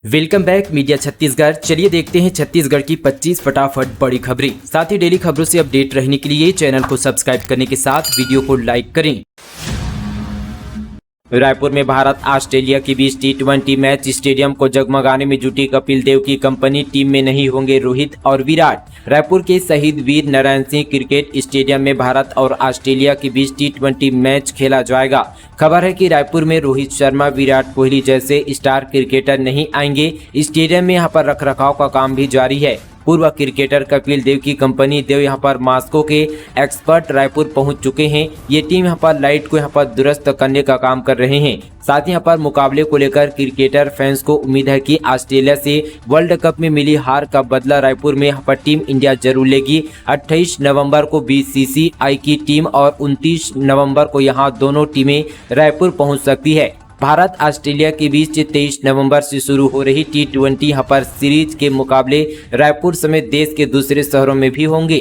Welcome back media Chhattisgarh. चलिए देखते हैं छत्तीसगढ़ की 25 फटाफट बड़ी खबरें। साथ ही डेली खबरों से अपडेट रहने के लिए चैनल को सब्सक्राइब करने के साथ वीडियो को लाइक करें। रायपुर में भारत ऑस्ट्रेलिया के बीच T20 मैच, स्टेडियम को जगमगाने में जुटी कपिल देव की कंपनी। टीम में नहीं होंगे रोहित और विराट। रायपुर के शहीद वीर नारायण सिंह क्रिकेट स्टेडियम में भारत और ऑस्ट्रेलिया के बीच T20 मैच खेला जाएगा। खबर है कि रायपुर में रोहित शर्मा, विराट कोहली जैसे स्टार क्रिकेटर नहीं आएंगे। स्टेडियम में यहां पर रखरखाव का काम भी जारी है। पूर्व क्रिकेटर कपिल देव की कंपनी देव यहां पर मास्को के एक्सपर्ट रायपुर पहुंच चुके हैं। ये टीम यहां पर लाइट को यहां पर दुरुस्त करने का काम कर रहे हैं। साथ ही यहां पर मुकाबले को लेकर क्रिकेटर फैंस को उम्मीद है कि ऑस्ट्रेलिया से वर्ल्ड कप में मिली हार का बदला रायपुर में यहां पर टीम इंडिया जरूर लेगी। 28 नवंबर को BCCI की टीम और 29 नवंबर को यहां दोनों टीमें रायपुर पहुंच सकती है। भारत ऑस्ट्रेलिया के बीच 23 नवंबर से शुरू हो रही T20 यहां पर सीरीज के मुकाबले रायपुर समेत देश के दूसरे शहरों में भी होंगे।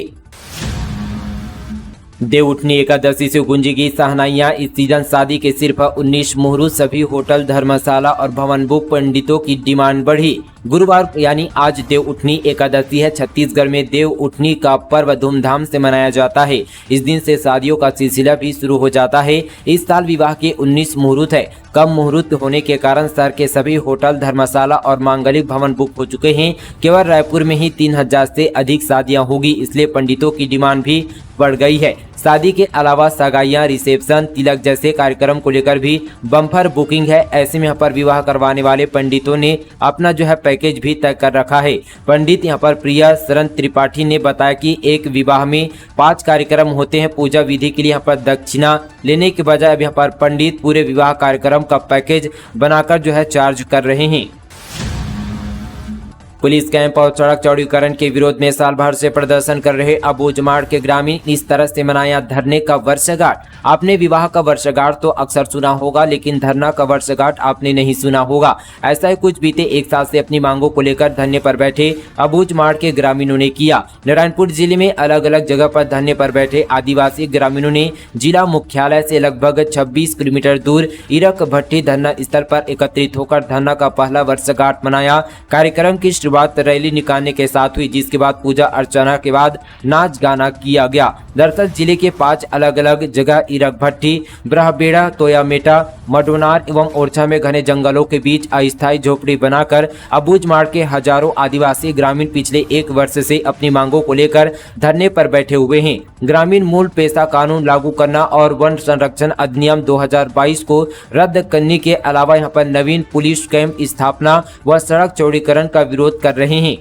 देवउठनी एकादशी से गूंजेगी शहनाइयां। इस सीजन शादी के सिर्फ 19 मुहूर्त। सभी होटल, धर्मशाला और भवन बुक। पंडितों की डिमांड बढ़ी। गुरुवार यानी आज देवउठनी एकादशी है। छत्तीसगढ़ में देवउठनी का पर्व धूमधाम से मनाया जाता है। इस दिन से शादियों का सिलसिला भी शुरू हो जाता है। इस साल विवाह के 19 मुहूर्त है। कम मुहूर्त होने के कारण शहर के सभी होटल, धर्मशाला और मांगलिक भवन बुक हो चुके हैं। केवल रायपुर में ही 3000 से अधिक शादियां होगी, इसलिए पंडितों की डिमांड भी बढ़ गई है। शादी के अलावा सगाइयां, रिसेप्शन, तिलक जैसे कार्यक्रम को लेकर भी बम्पर बुकिंग है। ऐसे में यहाँ पर विवाह करवाने वाले पंडितों ने अपना पैकेज भी तय कर रखा है। पंडित यहाँ पर प्रिया शरण त्रिपाठी ने बताया कि एक विवाह में 5 कार्यक्रम होते हैं। पूजा विधि के लिए यहाँ पर दक्षिणा लेने के बजाय अब यहाँ पर पंडित पूरे विवाह कार्यक्रम का पैकेज बनाकर चार्ज कर रहे हैं। पुलिस कैंप और सड़क चौड़ीकरण के विरोध में साल भर से प्रदर्शन कर रहे अबूझमाड़ के ग्रामीण इस तरह से मनाया धरने का वर्षगांठ। आपने विवाह का वर्षगांठ तो अक्सर सुना होगा, लेकिन धरना का वर्षगांठ आपने नहीं सुना होगा। ऐसा ही कुछ बीते एक साल से अपनी मांगों को लेकर धरने पर बैठे अबूझमाड़ के ग्रामीणों ने किया। नारायणपुर जिले में अलग अलग जगह पर धरने पर बैठे आदिवासी ग्रामीणों ने जिला मुख्यालय से लगभग 26 किलोमीटर दूर इरक भट्टी धरना स्थल पर एकत्रित होकर धरना का पहला वर्षगांठ मनाया। कार्यक्रम की शुरुआत रैली निकालने के साथ हुई, जिसके बाद पूजा अर्चना के बाद नाच गाना किया गया। दरअसल जिले के 5 अलग अलग जगह इरक भट्टी, ब्रहबेड़ा, तोयामेटा, मडोनार एवं ओरछा में घने जंगलों के बीच अस्थायी झोपड़ी बनाकर अबूझमाड़ के हजारों आदिवासी ग्रामीण पिछले 1 वर्ष से अपनी मांगों को लेकर धरने पर बैठे हुए हैं। ग्रामीण मूल पेशा कानून लागू करना और वन संरक्षण अधिनियम 2022 को रद्द करने के अलावा यहाँ पर नवीन पुलिस कैंप स्थापना व सड़क चौड़ीकरण का विरोध कर रहे हैं।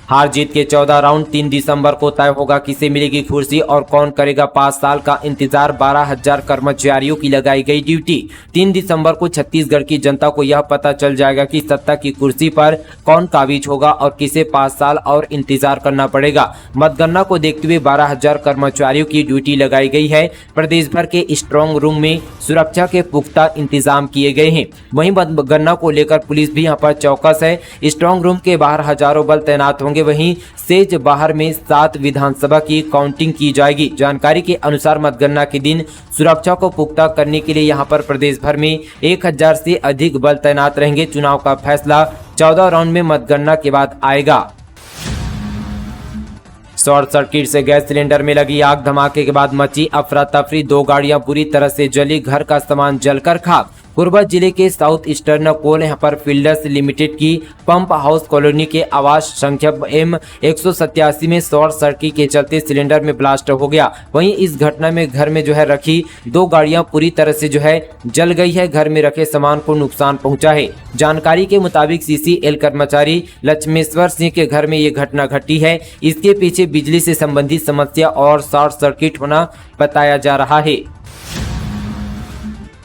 हार जीत के 14 राउंड 3 दिसंबर को तय होगा किसे मिलेगी कुर्सी और कौन करेगा 5 साल का इंतजार। 12,000 कर्मचारियों की लगाई गई ड्यूटी। 3 दिसंबर को छत्तीसगढ़ की जनता को यह पता चल जाएगा कि सत्ता की कुर्सी पर कौन काबिज होगा और किसे 5 साल और इंतजार करना पड़ेगा। मतगणना को देखते हुए 12,000 कर्मचारियों की ड्यूटी लगाई गई है। प्रदेश भर के स्ट्रांग रूम में सुरक्षा के पुख्ता इंतजाम किए गए हैं। वहीं मतगणना को लेकर पुलिस भी यहाँ पर चौकस है। स्ट्रांग रूम के बाहर हजारों बल तैनात होंगे। वहीं सेज बाहर में 7 विधानसभा की काउंटिंग की जाएगी। जानकारी के अनुसार मतगणना के दिन सुरक्षा को पुख्ता करने के लिए यहां पर प्रदेश भर में 1000 से अधिक बल तैनात रहेंगे। चुनाव का फैसला 14 राउंड में मतगणना के बाद आएगा। शॉर्ट सर्किट से गैस सिलेंडर में लगी आग। धमाके के बाद मची अफरा तफरी। 2 गाड़ियां बुरी तरह से जली। घर का सामान जलकर खाक। कोरबा जिले के साउथ ईस्टर्न कोल यहाँ पर फील्डर्स लिमिटेड की पंप हाउस कॉलोनी के आवास संख्या M187 में शॉर्ट सर्किट के चलते सिलेंडर में ब्लास्ट हो गया। वहीं इस घटना में घर में रखी 2 गाड़ियां पूरी तरह से जल गई है। घर में रखे सामान को नुकसान पहुंचा है। जानकारी के मुताबिक CCL कर्मचारी लक्ष्मेश्वर सिंह के घर में ये घटना घटी है। इसके पीछे बिजली से संबंधित समस्या और शॉर्ट सर्किट होना बताया जा रहा है।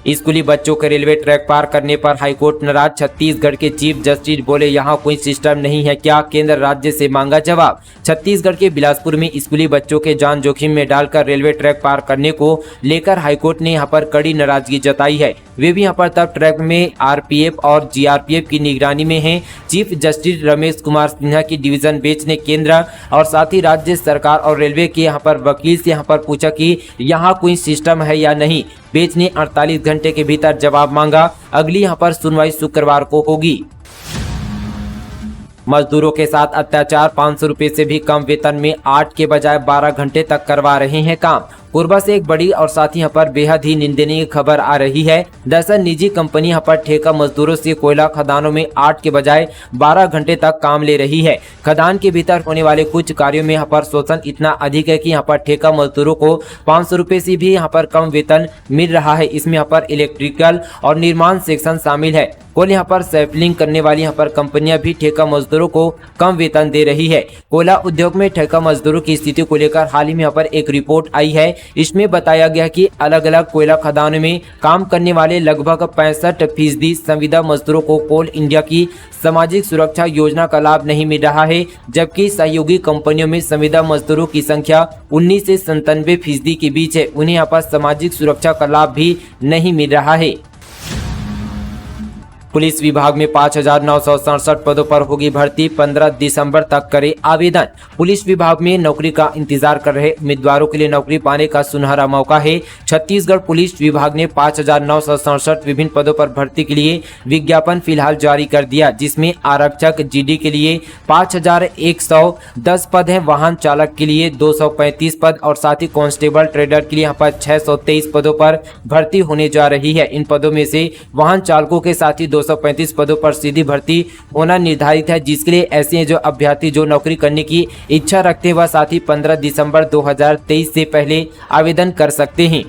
स्कूली बच्चों के रेलवे ट्रैक पार करने पर हाईकोर्ट नाराज। छत्तीसगढ़ के चीफ जस्टिस बोले यहां कोई सिस्टम नहीं है क्या, केंद्र राज्य से मांगा जवाब। छत्तीसगढ़ के बिलासपुर में स्कूली बच्चों के जान जोखिम में डालकर रेलवे ट्रैक पार करने को लेकर हाईकोर्ट ने यहां पर कड़ी नाराजगी जताई है। वे भी यहां पर तब ट्रैक में RPF और GRPF की निगरानी में हैं। चीफ जस्टिस रमेश कुमार सिन्हा की डिवीजन बेंच ने केंद्र और साथ ही राज्य सरकार और रेलवे के यहां पर वकील से यहां पर पूछा कि यहां कोई सिस्टम है या नहीं। बेंच ने 48 घंटे के भीतर जवाब मांगा। अगली यहाँ पर सुनवाई शुक्रवार को होगी। मजदूरों के साथ अत्याचार, 500 रुपए से भी कम वेतन में 8 के बजाय 12 घंटे तक करवा रहे हैं काम। कोरबा से एक बड़ी और साथ ही यहाँ पर बेहद ही निंदनीय खबर आ रही है। दरअसल निजी कंपनी यहाँ पर ठेका मजदूरों से कोयला खदानों में 8 के बजाय 12 घंटे तक काम ले रही है। खदान के भीतर होने वाले कुछ कार्यों में यहाँ पर शोषण इतना अधिक है कि यहाँ पर ठेका मजदूरों को 500 रुपए से भी यहाँ पर कम वेतन मिल रहा है। इसमें यहाँ पर इलेक्ट्रिकल और निर्माण सेक्शन शामिल है। कुल यहाँ पर सैंपलिंग करने वाली यहाँ पर कंपनियां भी ठेका मजदूरों को कम वेतन दे रही है। कोयला उद्योग में ठेका मजदूरों की स्थिति को लेकर हाल ही में यहाँ पर एक रिपोर्ट आई है। इसमें बताया गया कि अलग अलग कोयला खदानों में काम करने वाले लगभग 65% संविदा मजदूरों को कोल इंडिया की सामाजिक सुरक्षा योजना का लाभ नहीं मिल रहा है, जबकि सहयोगी कंपनियों में संविदा मजदूरों की संख्या 19 से 97% के बीच है। उन्हें यहाँ पर सामाजिक सुरक्षा का लाभ भी नहीं मिल रहा है। पुलिस विभाग में 5,967 पदों पर होगी भर्ती, 15 दिसंबर तक करे आवेदन। पुलिस विभाग में नौकरी का इंतजार कर रहे उम्मीदवारों के लिए नौकरी पाने का सुनहरा मौका है। छत्तीसगढ़ पुलिस विभाग ने 5,967 विभिन्न पदों पर भर्ती के लिए विज्ञापन फिलहाल जारी कर दिया, जिसमें आरक्षक जीडी के लिए 5,110 पद हैं, वाहन चालक के लिए 235 पद और साथ ही कांस्टेबल ट्रेडर के लिए यहाँ पर 623 पदों पर भर्ती होने जा रही है। इन पदों में से वाहन चालकों के साथ ही 235 पदों पर सीधी भर्ती होना निर्धारित है, जिसके लिए ऐसे जो अभ्यर्थी जो नौकरी करने की इच्छा रखते हैं वह साथ ही 15 दिसंबर 2023 से पहले आवेदन कर सकते हैं।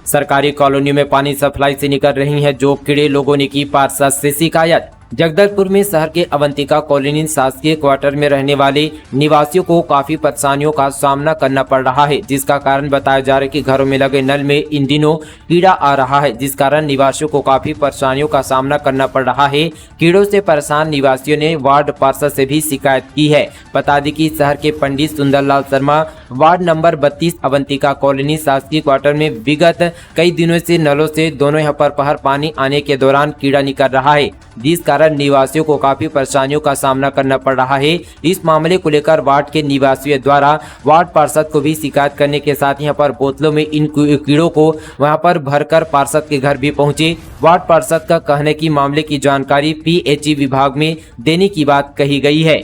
सरकारी कॉलोनियों में पानी सप्लाई से निकल रही हैं जो कीड़े, लोगों ने की पार्षद से शिकायत। जगदलपुर में शहर के अवंतिका कॉलोनी शासकीय क्वार्टर में रहने वाले निवासियों को काफी परेशानियों का सामना करना पड़ रहा है, जिसका कारण बताया जा रहा है कि घरों में लगे नल में इन दिनों कीड़ा आ रहा है, जिस कारण निवासियों को काफी परेशानियों का सामना करना पड़ रहा है। कीड़ों से परेशान निवासियों ने वार्ड पार्षद से भी शिकायत की है। बता दें कि शहर के Pandit Sundarlal Sharma ward number 32 Avantika colony शासकीय क्वार्टर में विगत कई दिनों से नलों से दोनों यहाँ पर पहर पानी आने के दौरान कीड़ा निकल रहा है, जिस कारण निवासियों को काफी परेशानियों का सामना करना पड़ रहा है। इस मामले को लेकर वार्ड के निवासियों द्वारा वार्ड पार्षद को भी शिकायत करने के साथ यहाँ पर बोतलों में इन कीड़ों को वहां पर भरकर पार्षद के घर भी पहुंचे। वार्ड पार्षद का कहने की मामले की जानकारी पीएचई विभाग में देने की बात कही गई है।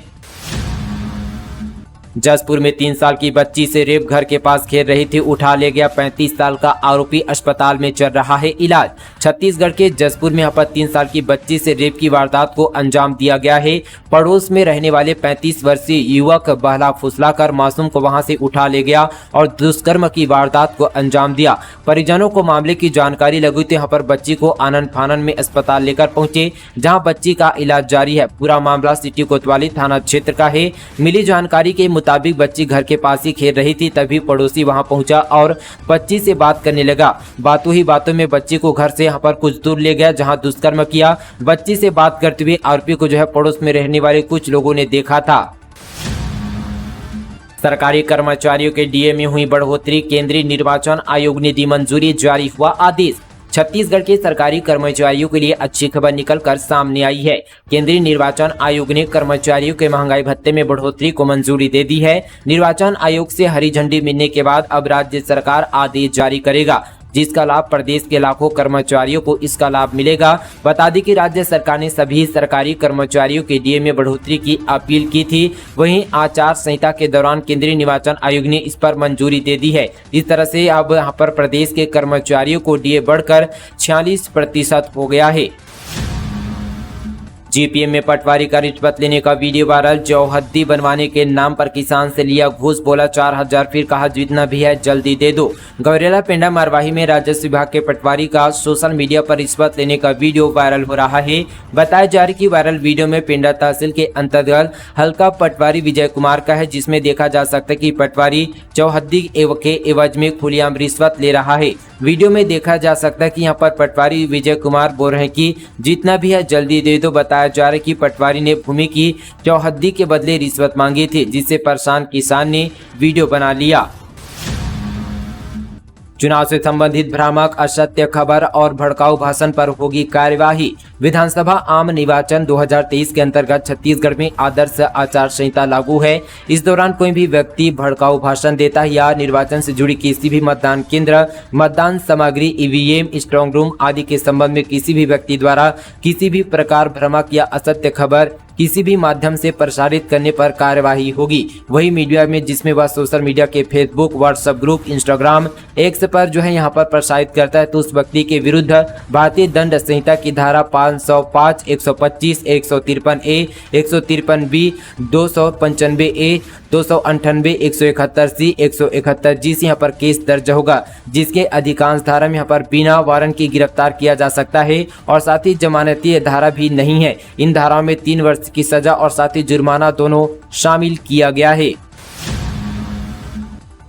जसपुर में 3 साल की बच्ची से रेप, घर के पास खेल रही थी, उठा ले गया 35 साल का आरोपी, अस्पताल में चल रहा है इलाज। छत्तीसगढ़ के जसपुर में यहाँ पर 3 साल की बच्ची से रेप की वारदात को अंजाम दिया गया है। पड़ोस में रहने वाले 35 वर्षीय युवक बहला फुसलाकर मासूम को वहां से उठा ले गया और दुष्कर्म की वारदात को अंजाम दिया। परिजनों को मामले की जानकारी लगी तो यहाँ पर बच्ची को आनन फानन में अस्पताल लेकर पहुंचे, जहाँ बच्ची का इलाज जारी है। पूरा मामला सिटी कोतवाली थाना क्षेत्र का है। मिली जानकारी के मुताबिक बच्ची घर के पास ही खेल रही थी, तभी पड़ोसी वहां पहुंचा और बच्ची से बात करने लगा। बातों ही बातों में बच्ची को घर से यहां पर कुछ दूर ले गया, जहां दुष्कर्म किया। बच्ची से बात करते हुए आरोपी को जो है पड़ोस में रहने वाले कुछ लोगों ने देखा था। सरकारी कर्मचारियों के डीए में हुई बढ़ोतरी, केंद्रीय निर्वाचन आयोग ने दी मंजूरी, जारी हुआ आदेश। छत्तीसगढ़ के सरकारी कर्मचारियों के लिए अच्छी खबर निकलकर सामने आई है। केंद्रीय निर्वाचन आयोग ने कर्मचारियों के महंगाई भत्ते में बढ़ोतरी को मंजूरी दे दी है। निर्वाचन आयोग से हरी झंडी मिलने के बाद अब राज्य सरकार आदेश जारी करेगा, जिसका लाभ प्रदेश के लाखों कर्मचारियों को इसका लाभ मिलेगा। बता दें कि राज्य सरकार ने सभी सरकारी कर्मचारियों के डीए में बढ़ोतरी की अपील की थी। वहीं आचार संहिता के दौरान केंद्रीय निर्वाचन आयोग ने इस पर मंजूरी दे दी है। इस तरह से अब यहाँ पर प्रदेश के कर्मचारियों को डीए बढ़कर 46% हो गया है। जीपीएम में पटवारी का रिश्वत लेने का वीडियो वायरल, चौहद्दी बनवाने के नाम पर किसान से लिया घूस, बोला 4000, फिर कहा जितना भी है जल्दी दे दो। गौरेला पेंडा मरवाही में राजस्व विभाग के पटवारी का सोशल मीडिया पर रिश्वत लेने का वीडियो वायरल हो रहा है। बताया जा रहा है कि वायरल वीडियो में पेंडा तहसील के अंतर्गत हल्का पटवारी विजय कुमार का है, जिसमें देखा जा सकता है कि पटवारी चौहद्दी के एवज में खुलेआम रिश्वत ले रहा है। वीडियो में देखा जा सकता है कि यहाँ पर पटवारी विजय कुमार बोल रहे हैं कि जितना भी है जल्दी दे दो। बताया जा रहा है कि पटवारी ने भूमि की चौहद्दी के बदले रिश्वत मांगी थी, जिससे परेशान किसान ने वीडियो बना लिया। चुनाव से संबंधित भ्रामक, असत्य खबर और भड़काऊ भाषण पर होगी कार्यवाही। विधानसभा आम निर्वाचन 2023 के अंतर्गत छत्तीसगढ़ में आदर्श आचार संहिता लागू है। इस दौरान कोई भी व्यक्ति भड़काऊ भाषण देता है या निर्वाचन से जुड़ी किसी भी मतदान केंद्र, मतदान सामग्री, ईवीएम, स्ट्रांग रूम आदि के संबंध में किसी भी व्यक्ति द्वारा किसी भी प्रकार भ्रामक या असत्य खबर किसी भी माध्यम से प्रसारित करने पर कार्यवाही होगी। वही मीडिया में जिसमें वह सोशल मीडिया के Facebook, WhatsApp group, Instagram, x पर जो है यहाँ पर प्रसारित करता है तो उस व्यक्ति के विरुद्ध भारतीय दंड संहिता की धारा 505, 125, 153A, 153B, 295A, 298, 171C, 171G से यहाँ पर केस दर्ज होगा, जिसके अधिकांश धारा में यहाँ पर बिना वारंट की गिरफ्तार किया जा सकता है और साथ ही जमानती धारा भी नहीं है। इन धाराओं में 3 वर्ष की सजा और साथ ही जुर्माना दोनों शामिल किया गया है।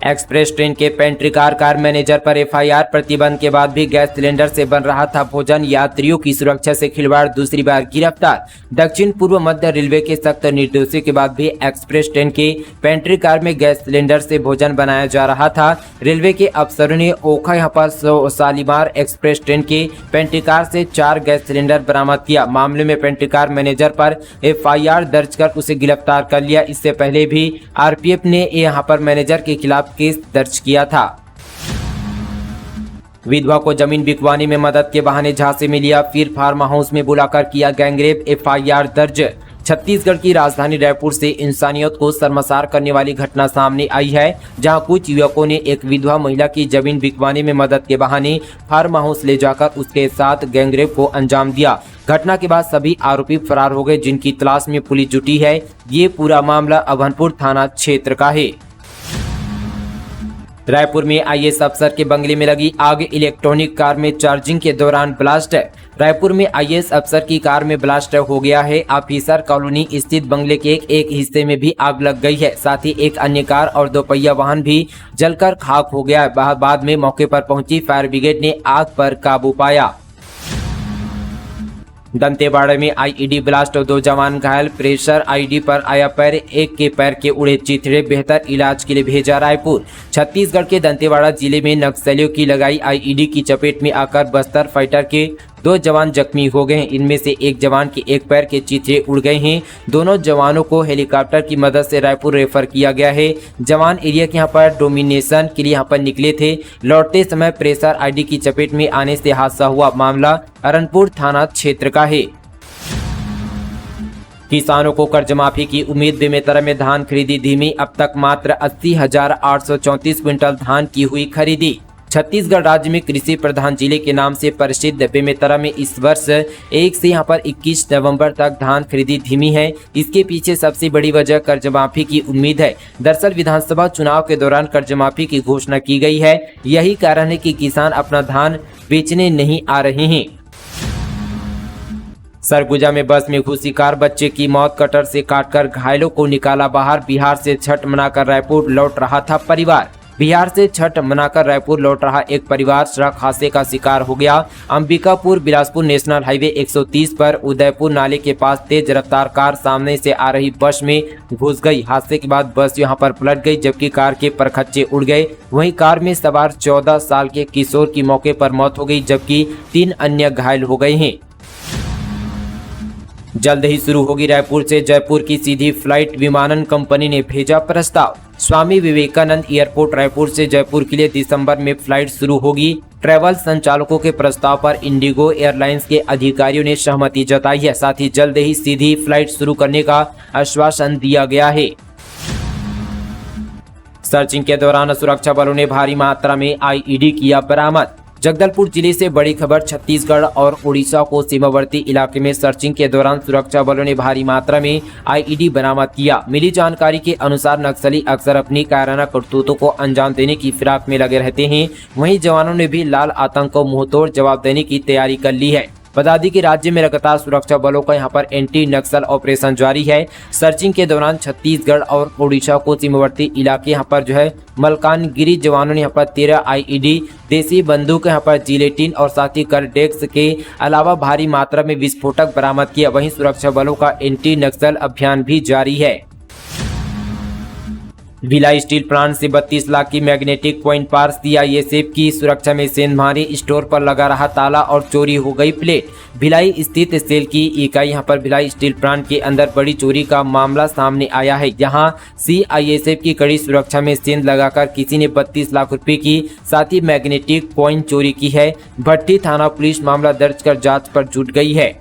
एक्सप्रेस ट्रेन के पेंट्री कार मैनेजर पर एफआईआर। प्रतिबंध के बाद भी गैस सिलेंडर से बन रहा था भोजन, यात्रियों की सुरक्षा से खिलवाड़, दूसरी बार गिरफ्तार। दक्षिण पूर्व मध्य रेलवे के सख्त निर्देशों के बाद भी एक्सप्रेस ट्रेन के पेंट्री कार में गैस सिलेंडर से भोजन बनाया जा रहा था। रेलवे के अफसरों ने ओखा यहाँ पर शालीमार एक्सप्रेस ट्रेन के पेंट्री कार से 4 गैस सिलेंडर बरामद किया। मामले में पेंट्री कार मैनेजर पर एफआईआर दर्ज कर उसे गिरफ्तार कर लिया। इससे पहले भी आरपीएफ ने यहाँ पर मैनेजर के खिलाफ केस दर्ज किया था। विधवा को जमीन बिकवाने में मदद के बहाने झांसे में लिया, फिर फार्म हाउस में बुलाकर किया गैंगरेप, एफआईआर दर्ज। छत्तीसगढ़ की राजधानी रायपुर से इंसानियत को शर्मसार करने वाली घटना सामने आई है, जहां कुछ युवकों ने एक विधवा महिला की जमीन बिकवाने में मदद के बहाने फार्म हाउस ले जाकर उसके साथ गैंगरेप को अंजाम दिया। घटना के बाद सभी आरोपी फरार हो गए, जिनकी तलाश में पुलिस जुटी है। ये पूरा मामला अभनपुर थाना क्षेत्र का है। रायपुर में आईएएस अफसर के बंगले में लगी आग, इलेक्ट्रॉनिक कार में चार्जिंग के दौरान ब्लास्ट। रायपुर में आईएएस अफसर की कार में ब्लास्ट हो गया है। ऑफिसर कॉलोनी स्थित बंगले के एक हिस्से में भी आग लग गई है। साथ ही एक अन्य कार और 2 पहिया वाहन भी जलकर खाक हो गया। बाद में मौके पर पहुंची फायर ब्रिगेड ने आग पर काबू पाया। दंतेवाड़ा में आईईडी ब्लास्ट और 2 जवान घायल, प्रेशर आईडी पर आया पैर, एक के पैर के उड़े चिथड़े, बेहतर इलाज के लिए भेजा रायपुर। छत्तीसगढ़ के दंतेवाड़ा जिले में नक्सलियों की लगाई आईईडी की चपेट में आकर बस्तर फाइटर के 2 जवान जख्मी हो गए हैं। इनमें से एक जवान के एक पैर के चिथड़े उड़ गए हैं। दोनों जवानों को हेलीकॉप्टर की मदद से रायपुर रेफर किया गया है। जवान एरिया के यहाँ पर डोमिनेशन के लिए यहाँ पर निकले थे। लौटते समय प्रेशर आईडी की चपेट में आने से हादसा हुआ। मामला अरनपुर थाना क्षेत्र का है। किसानों को कर्ज माफी की उम्मीद, बेमेतरा में धान खरीदी धीमी। अब तक मात्र 80,834 क्विंटल धान की हुई खरीदी। छत्तीसगढ़ राज्य में कृषि प्रधान जिले के नाम से प्रसिद्ध बेमेतरा में इस वर्ष 1 से यहाँ पर 21 नवंबर तक धान खरीदी धीमी है। इसके पीछे सबसे बड़ी वजह कर्ज माफी की उम्मीद है। दरअसल विधानसभा चुनाव के दौरान कर्ज माफी की घोषणा की गई है। यही कारण है कि किसान अपना धान बेचने नहीं आ रहे हैं। सरगुजा में बस में घुसी कार, बच्चे की मौत, कटर से काटकर घायलों को निकाला बाहर। बिहार से छठ मनाकर रायपुर लौट रहा था परिवार। बिहार से छठ मनाकर रायपुर लौट रहा एक परिवार सड़क हादसे का शिकार हो गया। अंबिकापुर बिलासपुर नेशनल हाईवे 130 पर उदयपुर नाले के पास तेज रफ्तार कार सामने से आ रही बस में घुस गई। हादसे के बाद बस यहां पर पलट गई, जबकि कार के परखच्चे उड़ गए। वहीं कार में सवार 14 साल के किशोर की मौके पर मौत हो गई, जबकि 3 अन्य घायल हो गए हैं। जल्द ही शुरू होगी रायपुर से जयपुर की सीधी फ्लाइट, विमानन कंपनी ने भेजा प्रस्ताव। स्वामी विवेकानंद एयरपोर्ट रायपुर से जयपुर के लिए दिसंबर में फ्लाइट शुरू होगी। ट्रैवल संचालकों के प्रस्ताव पर इंडिगो एयरलाइंस के अधिकारियों ने सहमति जताई है। साथ ही जल्द ही सीधी फ्लाइट शुरू करने का आश्वासन दिया गया है। सर्चिंग के दौरान सुरक्षा बलों ने भारी मात्रा में आईईडी किया बरामद। जगदलपुर जिले से बड़ी खबर, छत्तीसगढ़ और उड़ीसा को सीमावर्ती इलाके में सर्चिंग के दौरान सुरक्षा बलों ने भारी मात्रा में आईईडी बरामद किया। मिली जानकारी के अनुसार नक्सली अक्सर अपनी कायराना करतूतों को अंजाम देने की फिराक में लगे रहते हैं। वहीं जवानों ने भी लाल आतंक को मुंहतोड़ जवाब देने की तैयारी कर ली है। बता दी कि राज्य में लगातार सुरक्षा बलों का यहां पर एंटी नक्सल ऑपरेशन जारी है। सर्चिंग के दौरान छत्तीसगढ़ और ओडिशा को सीमावर्ती इलाके यहां पर जो है मलकानगिरी जवानों ने यहां पर 13 आईईडी, देसी बंदूक यहां पर जिलेटिन और साथ ही करडेक्स के अलावा भारी मात्रा में विस्फोटक बरामद किया। वहीं सुरक्षा बलों का एंटी नक्सल अभियान भी जारी है। भिलाई स्टील प्लांट से 32 लाख की मैग्नेटिक कॉइन पार्स सीआईएसएफ की सुरक्षा में सेंधमारी स्टोर पर लगा रहा ताला और चोरी हो गई प्लेट। भिलाई स्थित सेल की इकाई यहां पर भिलाई स्टील प्लांट के अंदर बड़ी चोरी का मामला सामने आया है। यहां सीआईएसएफ की कड़ी सुरक्षा में सेंध लगाकर किसी ने 32 लाख रुपए की साथ ही मैग्नेटिक कॉइन चोरी की है। भट्टी थाना पुलिस मामला दर्ज कर जांच पर जुट गई है।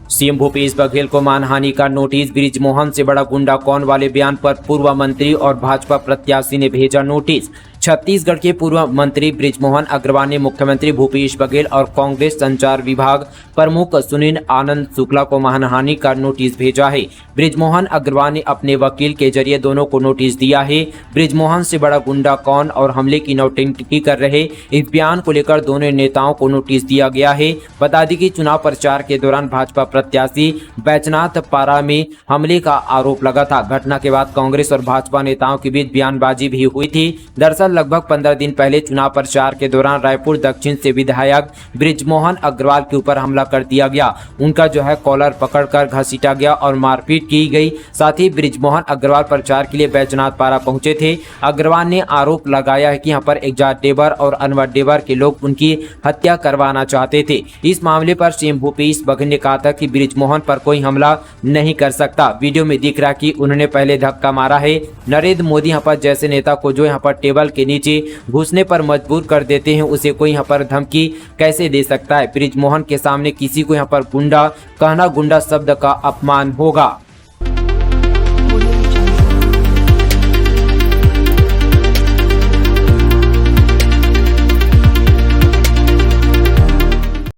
सीएम भूपेश बघेल को मानहानि का नोटिस। बृजमोहन से बड़ा गुंडा कौन वाले बयान पर पूर्व मंत्री और भाजपा प्रत्याशी ने भेजा नोटिस। छत्तीसगढ़ के पूर्व मंत्री बृजमोहन अग्रवाल ने मुख्यमंत्री भूपेश बघेल और कांग्रेस संचार विभाग प्रमुख सुनील आनंद शुक्ला को मानहानि का नोटिस भेजा है। बृजमोहन अग्रवाल ने अपने वकील के जरिए दोनों को नोटिस दिया है। बृजमोहन से बड़ा गुंडा कौन और हमले की नौटंकी कर रहे, इस बयान को लेकर दोनों नेताओं को नोटिस दिया गया है। बता दें कि चुनाव प्रचार के दौरान भाजपा प्रत्याशी बैजनाथ पारा में हमले का आरोप लगा था। घटना के बाद कांग्रेस और भाजपा नेताओं के बीच बयानबाजी भी हुई थी। दरअसल लगभग 15 दिन पहले चुनाव प्रचार के दौरान रायपुर दक्षिण से विधायक बृजमोहन अग्रवाल के ऊपर हमला कर दिया गया। उनका कॉलर पकड़कर घसीटा गया और मारपीट की गई। साथ ही बृजमोहन अग्रवाल प्रचार के लिए बैजनाथ पारा पहुंचे थे। अग्रवाल ने आरोप लगाया है कि यहाँ पर एजाज डेबर और अनवर डेबर के लोग उनकी हत्या करवाना चाहते थे। इस मामले पर सीएम भूपेश बघेल ने कहा था कि बृजमोहन पर कोई हमला नहीं कर सकता। वीडियो में दिख रहा कि उन्होंने पहले धक्का मारा है। नरेंद्र मोदी यहाँ पर जैसे नेता को जो यहाँ पर टेबल के नीचे घुसने पर मजबूर कर देते हैं, उसे कोई यहाँ पर धमकी कैसे दे सकता है। बृजमोहन के सामने किसी को यहाँ पर गुंडा कहना गुंडा शब्द का अपमान होगा।